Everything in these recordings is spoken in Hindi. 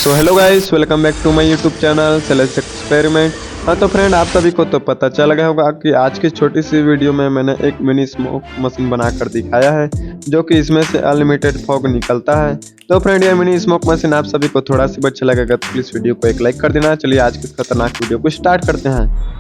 So hello guys, welcome back to my YouTube channel Shailesh experiment. हाँ तो फ्रेंड, आप सभी को तो पता चल गया होगा कि आज की छोटी सी वीडियो में मैंने एक मिनी स्मोक मशीन बनाकर दिखाया है, जो कि इसमें से अनलिमिटेड फॉग निकलता है। तो फ्रेंड, ये मिनी स्मोक मशीन आप सभी को थोड़ा सी अच्छा लगेगा तो प्लीज़ वीडियो को एक लाइक कर देना। चलिए आज की इस खतरनाक वीडियो को स्टार्ट करते हैं।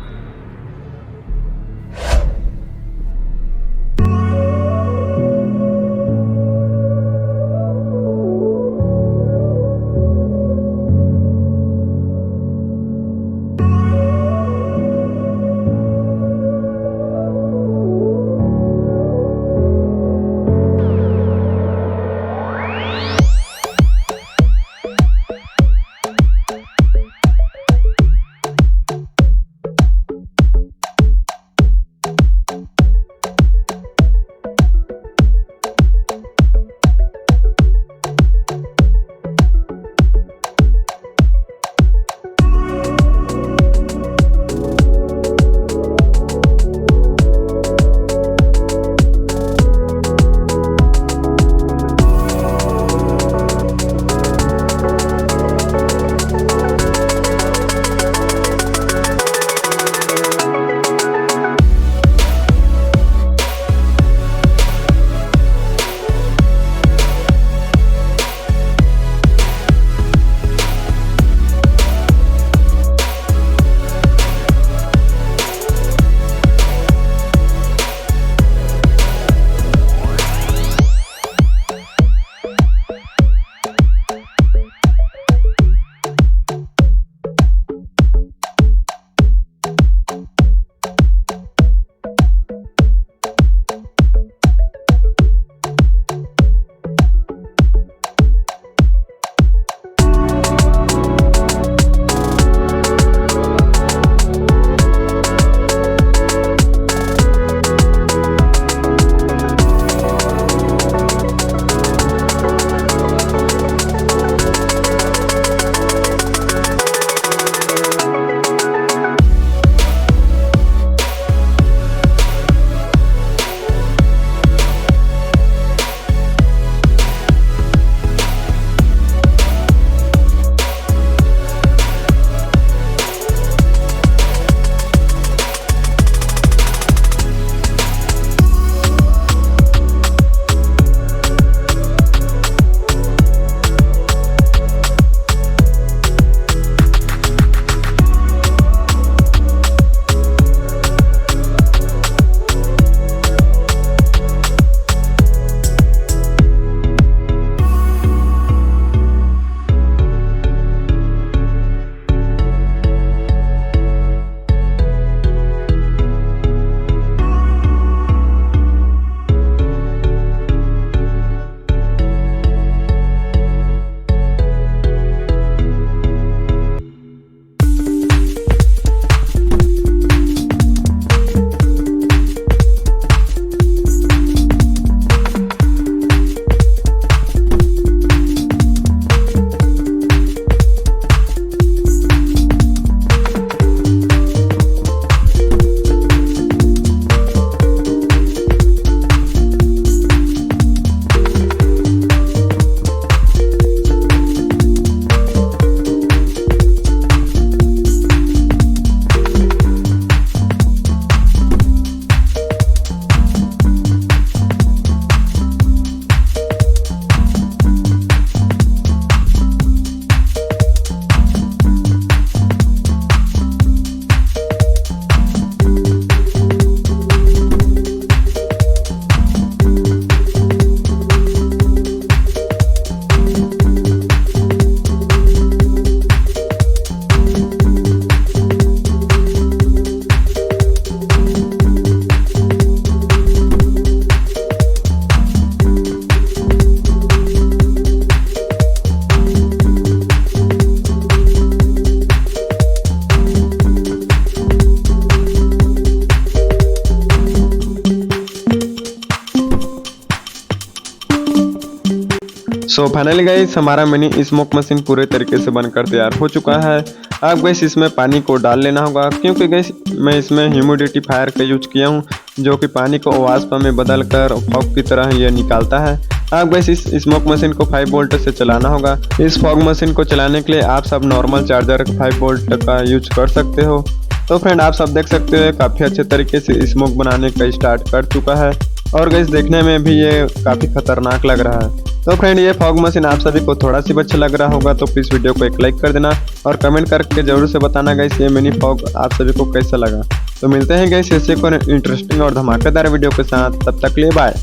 सो फाइनली गाइस हमारा मिनी स्मोक मशीन पूरे तरीके से बनकर तैयार हो चुका है। अब गाइस इसमें पानी को डाल लेना होगा, क्योंकि गाइस मैं इसमें ह्यूमिडिफायर का यूज किया हूँ, जो कि पानी को वाष्प में बदल कर फॉग की तरह ये निकालता है। अब गाइस इस स्मोक मशीन को 5 वोल्ट से चलाना होगा। इस फॉग मशीन को चलाने के लिए आप सब नॉर्मल चार्जर 5 वोल्ट का यूज कर सकते हो। तो फ्रेंड आप सब देख सकते हो काफ़ी अच्छे तरीके से स्मोक बनाने का स्टार्ट कर चुका है, और गाइस देखने में भी ये काफ़ी खतरनाक लग रहा है। तो फ्रेंड ये फॉग मशीन आप सभी को थोड़ा सी भी अच्छा लग रहा होगा तो प्लीज़ वीडियो को एक लाइक कर देना और कमेंट करके जरूर से बताना गाइस ये मिनी फॉग आप सभी को कैसा लगा। तो मिलते हैं गाइस ऐसे को इंटरेस्टिंग और धमाकेदार वीडियो के साथ, तब तक के लिए बाय।